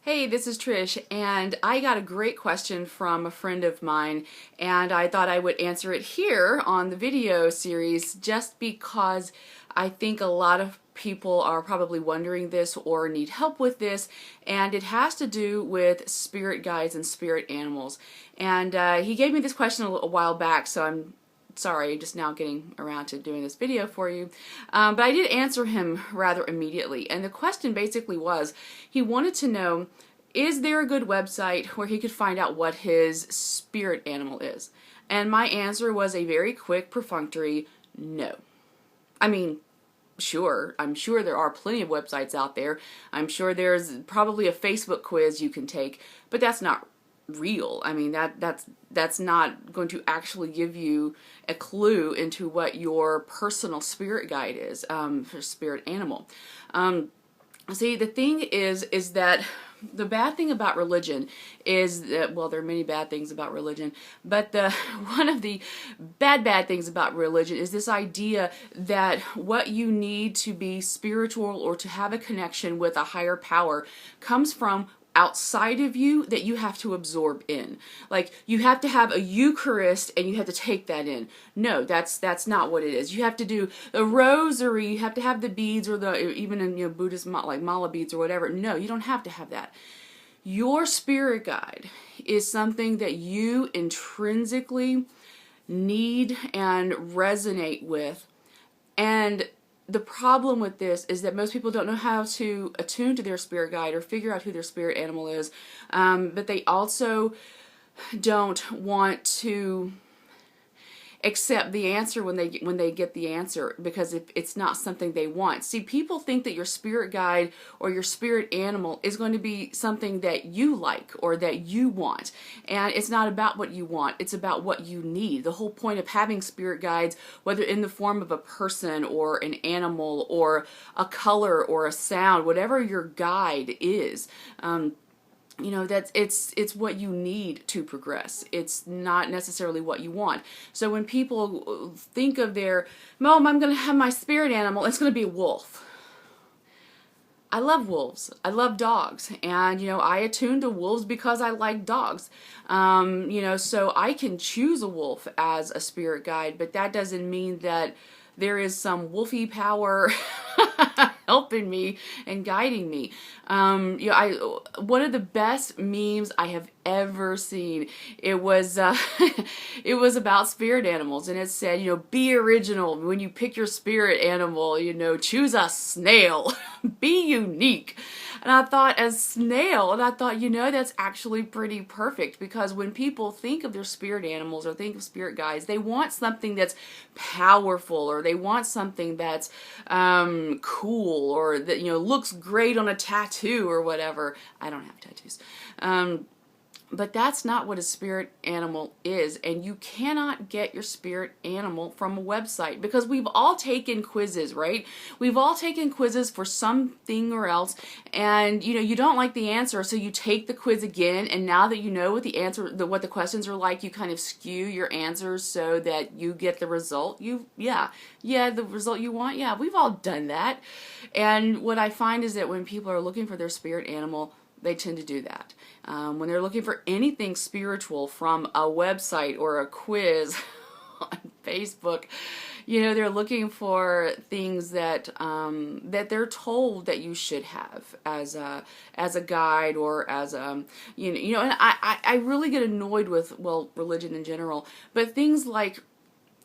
Hey, this is Trish, and I got a great question from a friend of mine, and I thought I would answer it here on the video series just because I think a lot of people are probably wondering this or need help with this, and it has to do with spirit guides and spirit animals. And he gave me this question a while back, so I'm sorry, just now getting around to doing this video for you. But I did answer him rather immediately. And the question basically was, he wanted to know, is there a good website where he could find out what his spirit animal is? And my answer was a very quick, perfunctory no. I mean, sure, I'm sure there are plenty of websites out there. I'm sure there's probably a Facebook quiz you can take, but that's not real. I mean, that's not going to actually give you a clue into what your personal spirit guide is, for spirit animal. See, the thing is that the bad thing about religion is that, well, there are many bad things about religion, but one of the bad things about religion is this idea that what you need to be spiritual or to have a connection with a higher power comes from outside of you that you have to absorb in. Like, you have to have a Eucharist and you have to take that in. No, that's not what it is. You have to do the rosary, you have to have the beads, or the even in Buddhist like mala beads or whatever. No, you don't have to have that. Your spirit guide is something that you intrinsically need and resonate with. And the problem with this is that most people don't know how to attune to their spirit guide or figure out who their spirit animal is, but they also don't want to accept the answer when they get the answer, because it's not something they want. See, people think that your spirit guide or your spirit animal is going to be something that you like or that you want, and it's not about what you want, it's about what you need. The whole point of having spirit guides, whether in the form of a person or an animal or a color or a sound, whatever your guide is, that's it's what you need to progress. It's not necessarily what you want. So when people think of their, Mom, I'm going to have my spirit animal, it's going to be a wolf. I love wolves. I love dogs. And, I attune to wolves because I like dogs. So I can choose a wolf as a spirit guide, but that doesn't mean that there is some wolfy power helping me and guiding me. One of the best memes I have ever seen, it was it was about spirit animals, and it said, be original when you pick your spirit animal, choose a snail, be unique. And I thought, a snail, and I thought, that's actually pretty perfect, because when people think of their spirit animals or think of spirit guides, they want something that's powerful, or they want something that's cool, or that looks great on a tattoo or whatever. I don't have tattoos. But that's not what a spirit animal is, and you cannot get your spirit animal from a website, because we've all taken quizzes, right? We've all taken quizzes for something or else, and you don't like the answer, so you take the quiz again, and now that you know what the answer, what the questions are like, you kind of skew your answers so that you get the result the result you want. Yeah, we've all done that. And what I find is that when people are looking for their spirit animal, they tend to do that. When they're looking for anything spiritual from a website or a quiz on Facebook, they're looking for things that that they're told that you should have as a guide, or as and I really get annoyed with, religion in general, but things like,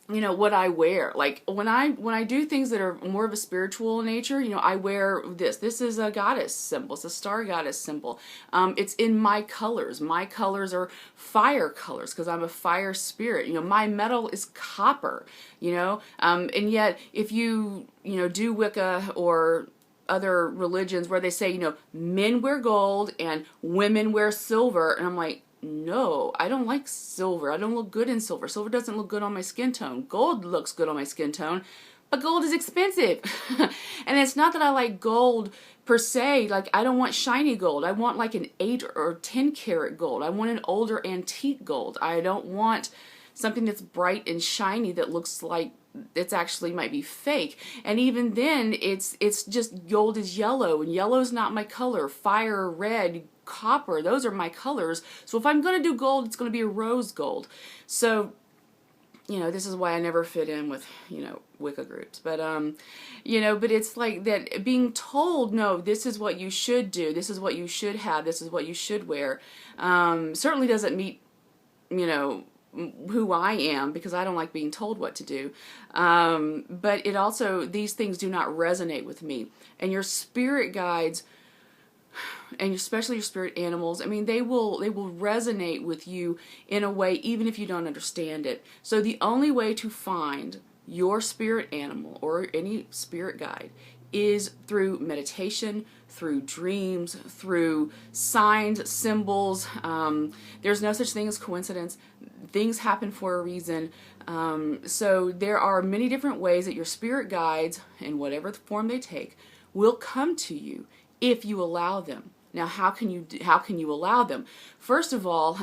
what I wear. Like, when I do things that are more of a spiritual nature, I wear this. This is a goddess symbol. It's a star goddess symbol. It's in my colors. My colors are fire colors because I'm a fire spirit. My metal is copper, and yet if you do Wicca or other religions where they say, men wear gold and women wear silver, and I'm like, no, I don't like silver. I don't look good in silver. Silver doesn't look good on my skin tone. Gold looks good on my skin tone, but gold is expensive. And it's not that I like gold per se. Like, I don't want shiny gold. I want like an 8 or 10 karat gold. I want an older antique gold. I don't want something that's bright and shiny that looks like it's actually might be fake. And even then, it's just gold is yellow, and yellow's not my color. Fire, red, copper, those are my colors. So if I'm going to do gold, it's going to be a rose gold. So, you know, this is why I never fit in with, you know, Wicca groups. But, you know, but it's like that being told, no, this is what you should do, this is what you should have, this is what you should wear, certainly doesn't meet, you know, who I am, because I don't like being told what to do. But it also, these things do not resonate with me. And your spirit guides, and especially your spirit animals, I mean, they will resonate with you in a way even if you don't understand it. So the only way to find your spirit animal or any spirit guide is through meditation, through dreams, through signs, symbols. There's no such thing as coincidence. Things happen for a reason. So there are many different ways that your spirit guides, in whatever form they take, will come to you if you allow them. Now, how can you allow them? First of all,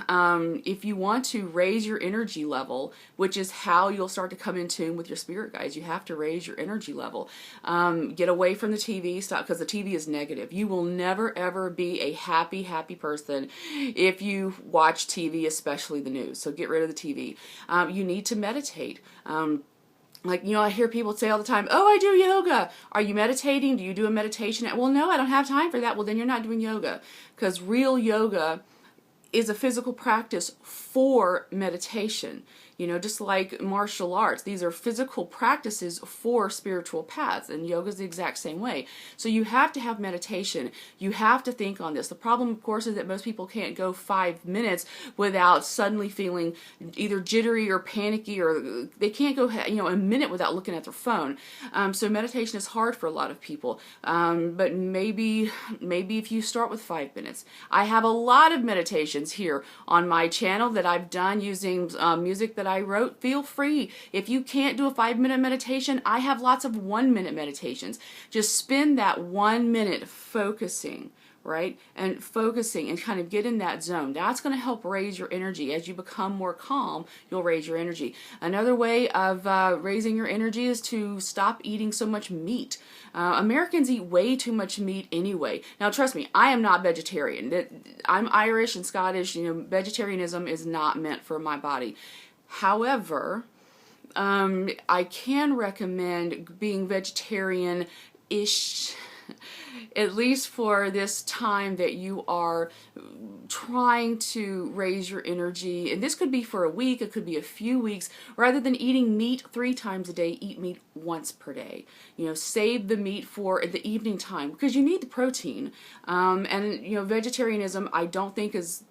if you want to raise your energy level, which is how you'll start to come in tune with your spirit guides, you have to raise your energy level. Get away from the TV, stop, because the TV is negative. You will never ever be a happy person if you watch TV, especially the news. So get rid of the TV. You need to meditate. Like, you know, I hear people say all the time, oh, I do yoga. Are you meditating? Do you do a meditation? Well, no, I don't have time for that. Well, then you're not doing yoga, because real yoga is a physical practice for meditation. You know, just like martial arts, these are physical practices for spiritual paths, and yoga is the exact same way. So you have to have meditation. You have to think on this. The problem, of course, is that most people can't go 5 minutes without suddenly feeling either jittery or panicky, or they can't go, you know, a minute without looking at their phone. So meditation is hard for a lot of people. But maybe if you start with 5 minutes. I have a lot of meditations here on my channel that I've done using music that I wrote. Feel free. If you can't do a 5-minute meditation, I have lots of 1-minute meditations. Just spend that 1 minute focusing, right? And focusing and kind of get in that zone. That's going to help raise your energy. As you become more calm, you'll raise your energy. Another way of raising your energy is to stop eating so much meat. Americans eat way too much meat anyway. Now, trust me, I am not vegetarian. I'm Irish and Scottish. You know, vegetarianism is not meant for my body. However, I can recommend being vegetarian-ish, at least for this time that you are trying to raise your energy. And this could be for a week, it could be a few weeks. Rather than eating meat 3 times a day, eat meat once per day. You know, save the meat for the evening time, because you need the protein. And, you know, vegetarianism, I don't think is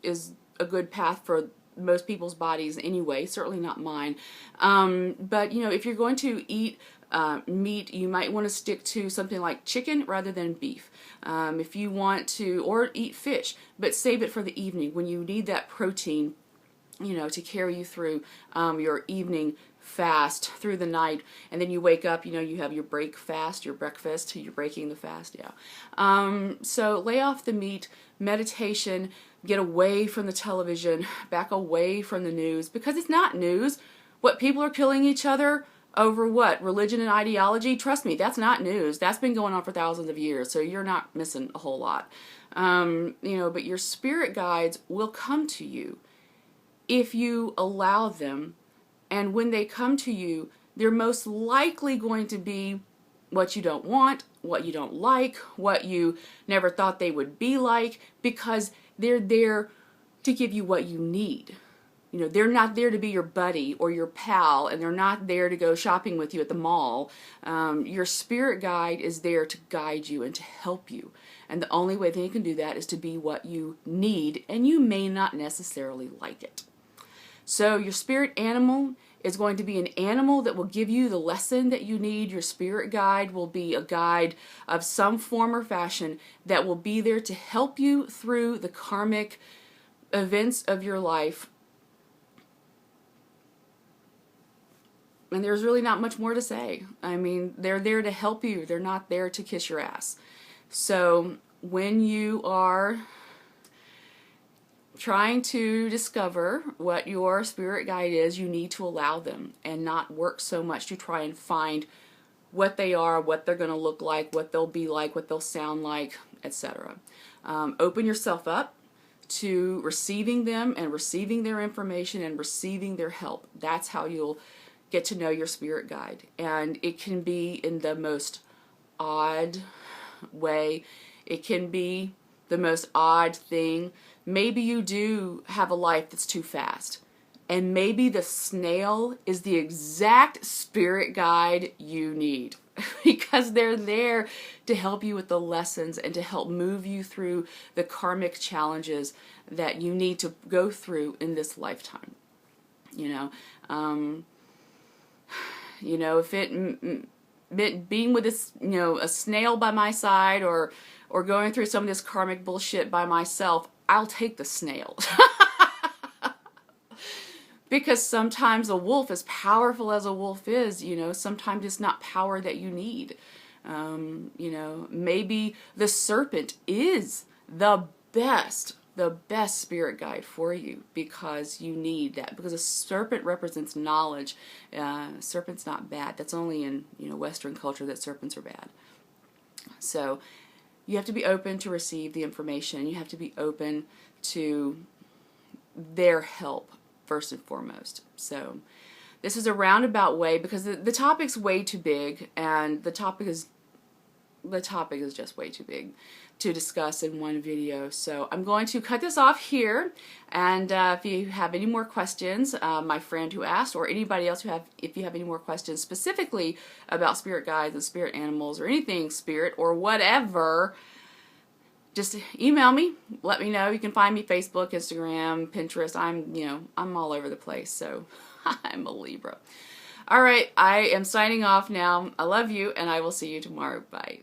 a good path for most people's bodies anyway, certainly not mine. But, you know, if you're going to eat meat, you might want to stick to something like chicken rather than beef. If you want to, or eat fish, but save it for the evening when you need that protein, you know, to carry you through your evening fast through the night. And then you wake up, you know, you have your breakfast, you're breaking the fast, yeah. So lay off the meat, meditation, get away from the television, back away from the news, because it's not news. What, people are killing each other over what? Religion and ideology? Trust me, that's not news. That's been going on for thousands of years, so you're not missing a whole lot. You know, but your spirit guides will come to you if you allow them, and when they come to you, they're most likely going to be what you don't want, what you don't like, what you never thought they would be like, because they're there to give you what you need. You know, they're not there to be your buddy or your pal, and they're not there to go shopping with you at the mall. Your spirit guide is there to guide you and to help you. And the only way they can do that is to be what you need, and you may not necessarily like it. So your spirit animal is going to be an animal that will give you the lesson that you need. Your spirit guide will be a guide of some form or fashion that will be there to help you through the karmic events of your life. And there's really not much more to say. I mean, they're there to help you. They're not there to kiss your ass. So when you are trying to discover what your spirit guide is, you need to allow them and not work so much to try and find what they are, what they're going to look like, what they'll be like, what they'll sound like, etc. Open yourself up to receiving them and receiving their information and receiving their help. That's how you'll get to know your spirit guide. And it can be in the most odd way. It can be the most odd thing. Maybe you do have a life that's too fast. And maybe the snail is the exact spirit guide you need because they're there to help you with the lessons and to help move you through the karmic challenges that you need to go through in this lifetime. If it being with this, a snail by my side or going through some of this karmic bullshit by myself, I'll take the snail. Because sometimes a wolf, as powerful as a wolf is, sometimes it's not power that you need. Maybe the serpent is the best spirit guide for you because you need that. Because a serpent represents knowledge. Serpent's not bad. That's only in, Western culture that serpents are bad. So you have to be open to receive the information. You have to be open to their help first and foremost. So this is a roundabout way because the topic's way too big, and the topic is just way too big to discuss in one video. So I'm going to cut this off here, and if you have any more questions, my friend who asked, or anybody else if you have any more questions specifically about spirit guides and spirit animals or anything spirit or whatever, just email me, let me know. You can find me Facebook, Instagram, Pinterest. I'm all over the place, so I'm a Libra. All right, I am signing off now. I love you, and I will see you tomorrow. Bye.